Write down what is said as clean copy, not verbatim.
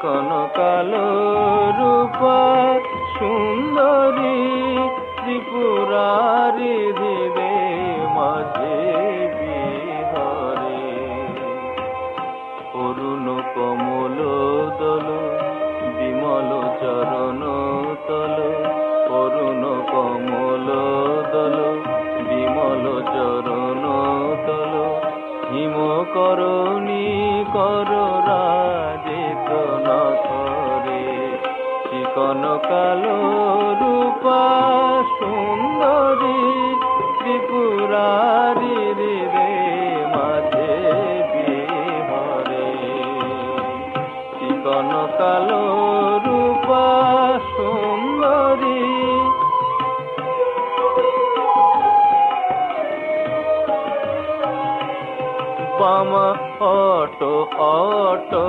চিকন কালো রূপা সুন্দরী ত্রিপুরারি ধীরে মাঝে বিহরে। অরুণ কমল দল বিমল চরণ তল, অরুণ কমল দল বিমল চরণ তল, হিম করণী কর রাজিত নখরে। চিকন কালো রূপা সুন্দরী ত্রিপুরারি রে মাঝে বিহরে। চিকন কালো রূপা সুন্দরী। বাম অটো অটো